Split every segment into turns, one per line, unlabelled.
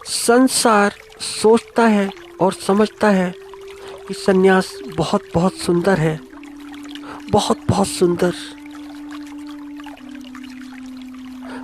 संसार सोचता है और समझता है कि सन्यास बहुत बहुत सुंदर है, बहुत बहुत सुंदर।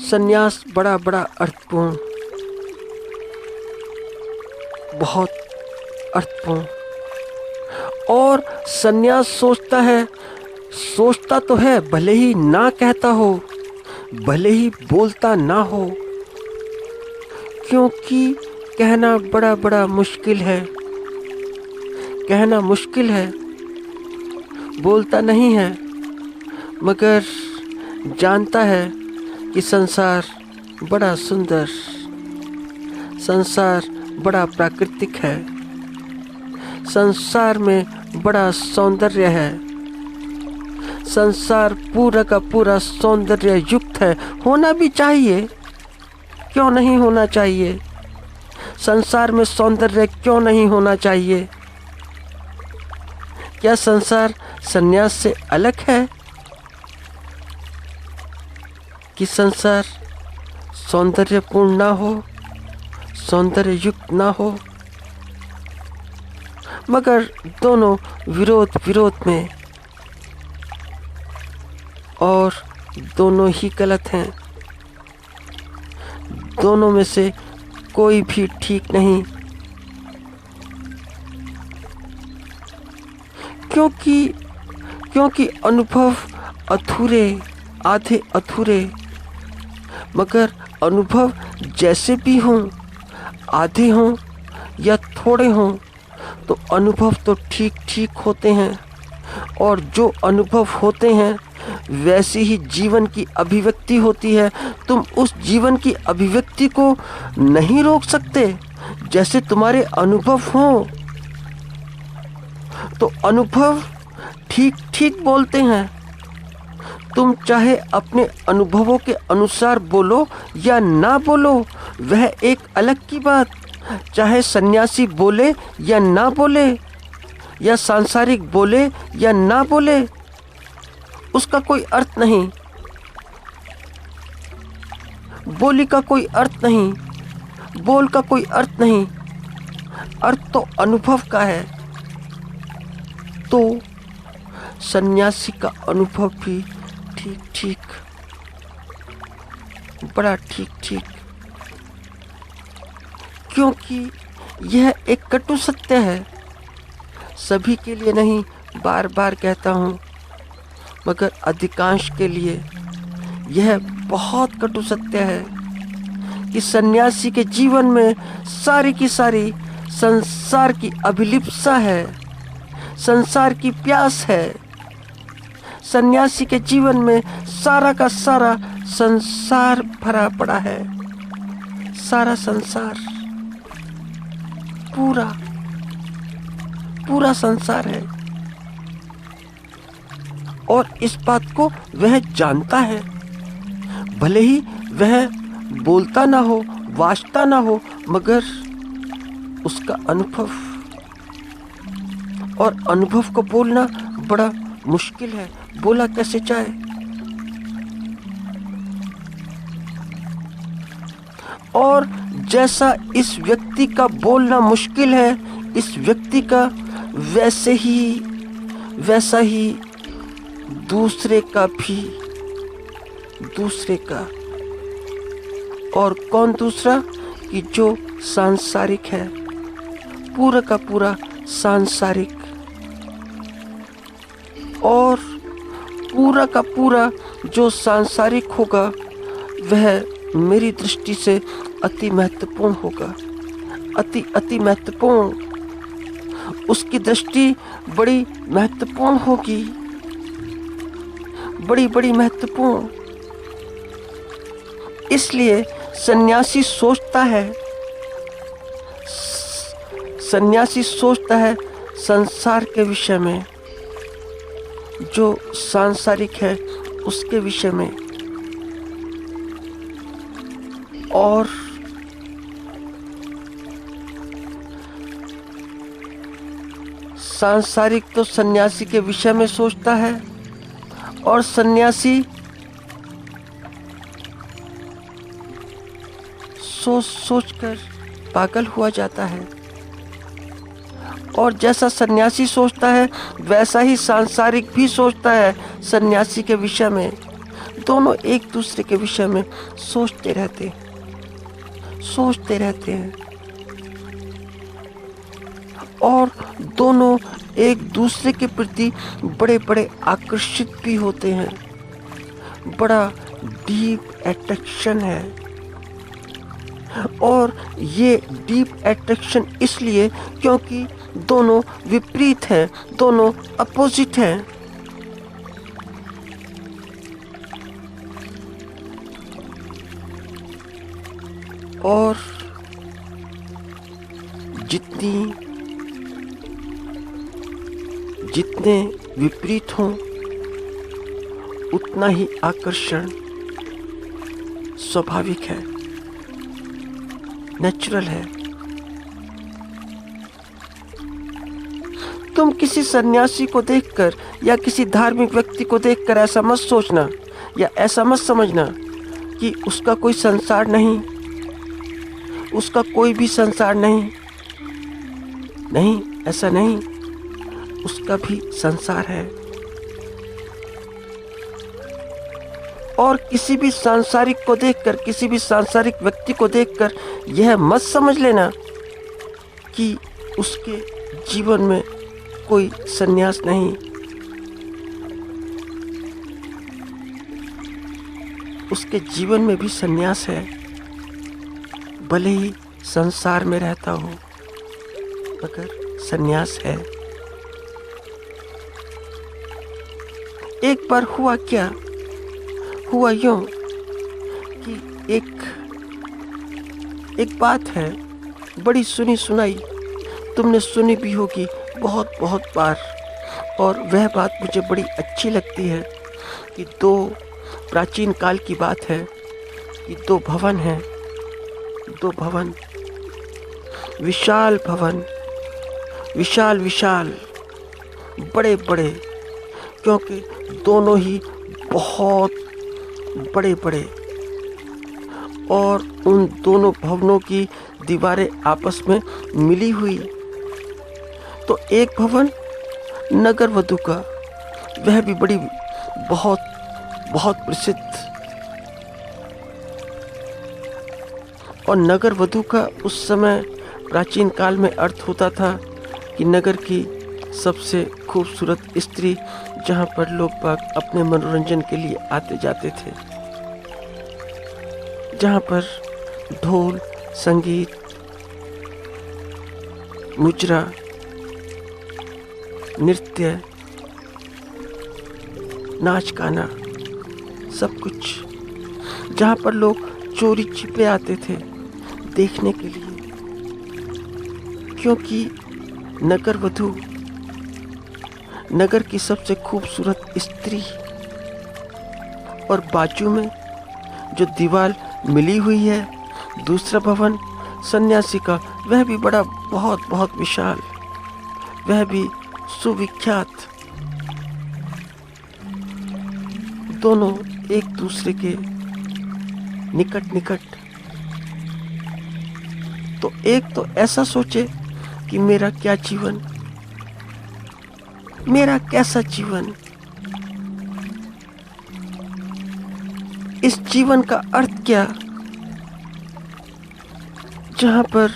सन्यास बड़ा बड़ा अर्थपूर्ण, बहुत अर्थपूर्ण। और सन्यास सोचता तो है, भले ही ना कहता हो, भले ही बोलता ना हो, क्योंकि कहना बड़ा बड़ा मुश्किल है, कहना मुश्किल है, बोलता नहीं है, मगर जानता है कि संसार बड़ा सुंदर, संसार बड़ा प्राकृतिक है, संसार में बड़ा सौंदर्य है, संसार पूरा का पूरा सौंदर्य युक्त है। होना भी चाहिए, क्यों नहीं होना चाहिए? संसार में सौंदर्य क्यों नहीं होना चाहिए? क्या संसार सन्यास से अलग है? कि संसार सौंदर्यपूर्ण ना हो, सौंदर्य युक्त ना हो, मगर दोनों विरोध में, और दोनों ही गलत हैं। दोनों में से कोई भी ठीक नहीं, क्योंकि अनुभव अधूरे, आधे अधूरे, मगर अनुभव जैसे भी हों, आधे हों या थोड़े हों, तो अनुभव तो ठीक ठीक होते हैं। और जो अनुभव होते हैं वैसी ही जीवन की अभिव्यक्ति होती है। तुम उस जीवन की अभिव्यक्ति को नहीं रोक सकते। जैसे तुम्हारे अनुभव हों तो अनुभव ठीक ठीक बोलते हैं। तुम चाहे अपने अनुभवों के अनुसार बोलो या ना बोलो, वह एक अलग की बात। चाहे सन्यासी बोले या ना बोले, या सांसारिक बोले या ना बोले, उसका कोई अर्थ नहीं। बोली का कोई अर्थ नहीं, बोल का कोई अर्थ नहीं। अर्थ तो अनुभव का है। तो सन्यासी का अनुभव भी ठीक ठीक, बड़ा ठीक ठीक, क्योंकि यह एक कटु सत्य है। सभी के लिए नहीं, बार बार कहता हूँ, मगर अधिकांश के लिए यह बहुत कटु सत्य है कि सन्यासी के जीवन में सारी की सारी संसार की अभिलिप्सा है, संसार की प्यास है। सन्यासी के जीवन में सारा का सारा संसार भरा पड़ा है, सारा संसार, पूरा पूरा संसार है। और इस बात को वह जानता है, भले ही वह बोलता ना हो, वाचता ना हो, मगर उसका अनुभव, और अनुभव को बोलना बड़ा मुश्किल है। बोला कैसे जाए? और जैसा इस व्यक्ति का बोलना मुश्किल है, इस व्यक्ति का वैसा ही दूसरे का भी, दूसरे का। और कौन दूसरा? कि जो सांसारिक है, पूरा का पूरा सांसारिक। और पूरा का पूरा जो सांसारिक होगा वह मेरी दृष्टि से अति महत्वपूर्ण होगा, अति महत्वपूर्ण। उसकी दृष्टि बड़ी महत्वपूर्ण होगी, बड़ी महत्वपूर्ण। इसलिए सन्यासी सोचता है संसार के विषय में, जो सांसारिक है उसके विषय में। और सांसारिक तो सन्यासी के विषय में सोचता है, और सन्यासी सोच कर पागल हुआ जाता है। और जैसा सन्यासी सोचता है वैसा ही सांसारिक भी सोचता है सन्यासी के विषय में। दोनों एक दूसरे के विषय में सोचते रहते हैं और दोनों एक दूसरे के प्रति बड़े बड़े आकर्षित भी होते हैं। बड़ा डीप अट्रैक्शन है। और ये डीप अट्रैक्शन इसलिए क्योंकि दोनों विपरीत हैं, दोनों अपोजिट हैं। और जितने विपरीत हों उतना ही आकर्षण स्वाभाविक है, नेचुरल है। तुम किसी सन्यासी को देखकर या किसी धार्मिक व्यक्ति को देखकर ऐसा मत सोचना या ऐसा मत समझना कि उसका कोई संसार नहीं, उसका कोई भी संसार नहीं। नहीं, ऐसा नहीं, उसका भी संसार है। और किसी भी सांसारिक को देखकर, किसी भी सांसारिक व्यक्ति को देखकर यह मत समझ लेना कि उसके जीवन में कोई संन्यास नहीं। उसके जीवन में भी संन्यास है, भले ही संसार में रहता हो मगर संन्यास है। एक बार हुआ क्या, हुआ यूं कि एक बात है, बड़ी सुनी सुनाई, तुमने सुनी भी होगी बहुत बहुत बार। और वह बात मुझे बड़ी अच्छी लगती है कि दो प्राचीन काल की बात है कि दो भवन हैं, दो भवन, विशाल भवन, विशाल विशाल, बड़े बड़े, क्योंकि दोनों ही बहुत बड़े बड़े। और उन दोनों भवनों की दीवारें आपस में मिली हुई। तो एक भवन नगर वधु का, वह भी बड़ी बहुत बहुत प्रसिद्ध। और नगर वधु का उस समय प्राचीन काल में अर्थ होता था कि नगर की सबसे खूबसूरत स्त्री, जहाँ पर लोग बाग अपने मनोरंजन के लिए आते जाते थे, जहाँ पर ढोल, संगीत, मुजरा, नृत्य, नाच गाना, सब कुछ, जहाँ पर लोग चोरी छिपे आते थे देखने के लिए। क्योंकि नगर वधु, नगर की सबसे खूबसूरत स्त्री, और बाजू में जो दीवार मिली हुई है दूसरा भवन सन्यासी का, वह भी बड़ा बहुत बहुत विशाल, वह भी सुविख्यात। दोनों एक दूसरे के निकट निकट। तो एक तो ऐसा सोचे कि मेरा क्या जीवन, मेरा कैसा जीवन, इस जीवन का अर्थ क्या, जहां पर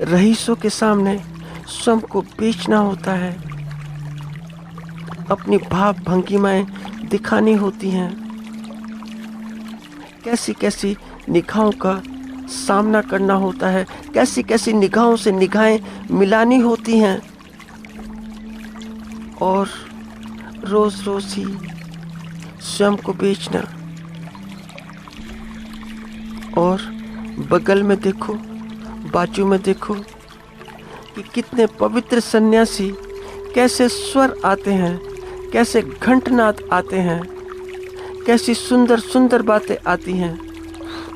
रईसों के सामने स्वयं को बेचना होता है, अपनी भाव भंगिमाएं दिखानी होती हैं, कैसी कैसी निगाहों का सामना करना होता है, कैसी कैसी निगाहों से निगाहें मिलानी होती हैं। और रोज रोज ही स्वयं को बेचना। और बगल में देखो, बाजू में देखो कि कितने पवित्र सन्यासी, कैसे स्वर आते हैं, कैसे घंटनाद आते हैं, कैसी सुंदर सुंदर बातें आती हैं।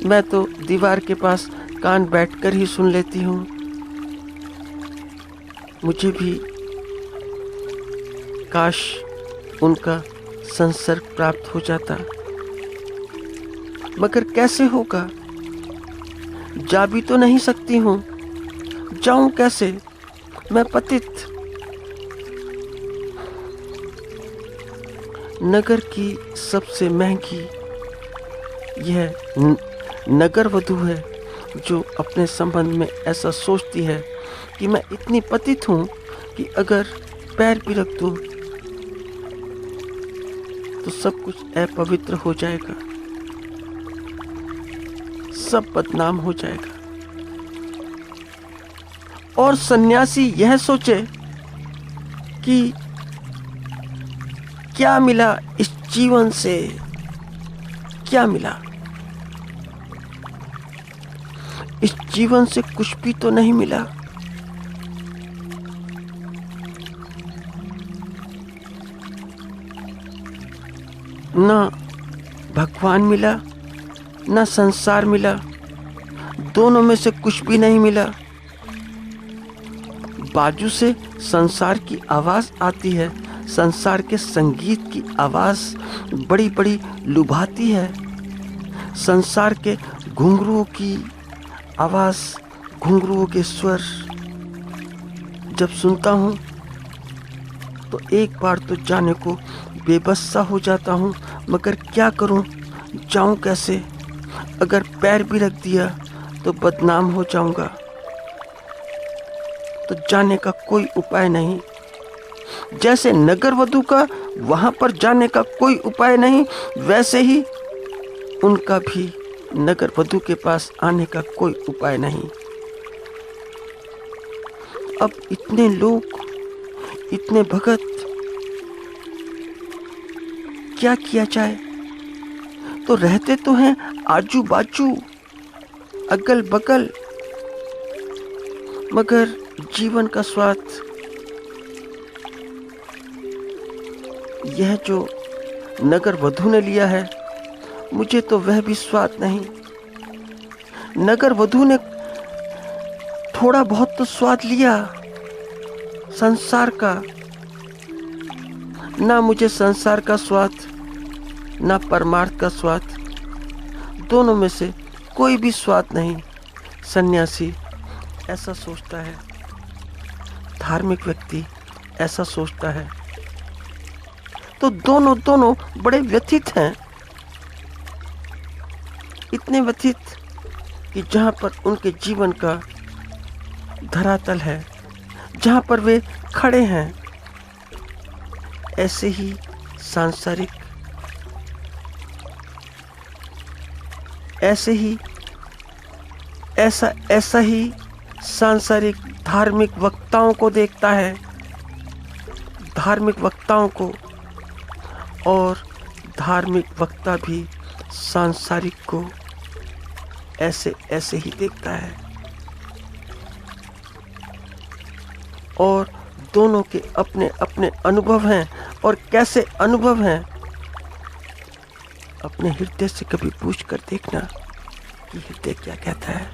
मैं तो दीवार के पास कान बैठकर ही सुन लेती हूँ। मुझे भी काश उनका संसर्ग प्राप्त हो जाता, मगर कैसे होगा जा भी तो नहीं सकती हूँ। जाऊं कैसे? मैं पतित। नगर की सबसे महंगी यह नगर वधू है जो अपने संबंध में ऐसा सोचती है कि मैं इतनी पतित हूँ कि अगर पैर भी रख दूं तो सब कुछ अपवित्र हो जाएगा, सब बदनाम हो जाएगा। और सन्यासी यह सोचे कि क्या मिला इस जीवन से, क्या मिला? इस जीवन से कुछ भी तो नहीं मिला। ना भगवान मिला, ना संसार मिला, दोनों में से कुछ भी नहीं मिला। बाजू से संसार की आवाज आती है, संसार के संगीत की आवाज बड़ी बड़ी लुभाती है। संसार के घुंघरुओं की आवाज, घुंघरुओं के स्वर जब सुनता हूँ तो एक बार तो जाने को बेबस सा हो जाता हूँ, मगर क्या करूँ, जाऊँ कैसे? अगर पैर भी रख दिया तो बदनाम हो जाऊंगा, तो जाने का कोई उपाय नहीं। जैसे नगर वधू का वहां पर जाने का कोई उपाय नहीं, वैसे ही उनका भी नगर वधू के पास आने का कोई उपाय नहीं। अब इतने लोग, इतने भगत, क्या किया जाए? तो रहते तो हैं आजू बाजू, अगल बगल, मगर जीवन का स्वाद यह जो नगर वधू ने लिया है, मुझे तो वह भी स्वाद नहीं। नगर वधू ने थोड़ा बहुत तो स्वाद लिया संसार का। ना मुझे संसार का स्वाद, ना परमार्थ का स्वाद, दोनों में से कोई भी स्वाद नहीं। सन्यासी ऐसा सोचता है, धार्मिक व्यक्ति ऐसा सोचता है। तो दोनों बड़े व्यथित हैं, इतने व्यथित कि जहां पर उनके जीवन का धरातल है, जहां पर वे खड़े हैं, ऐसे ही सांसारिक, ऐसा ही सांसारिक धार्मिक वक्ताओं को देखता है, धार्मिक वक्ताओं को, और धार्मिक वक्ता भी सांसारिक को ऐसे ही देखता है। और दोनों के अपने अपने अनुभव हैं। और कैसे अनुभव हैं, अपने हृदय से कभी पूछ कर देखना कि हृदय क्या कहता है।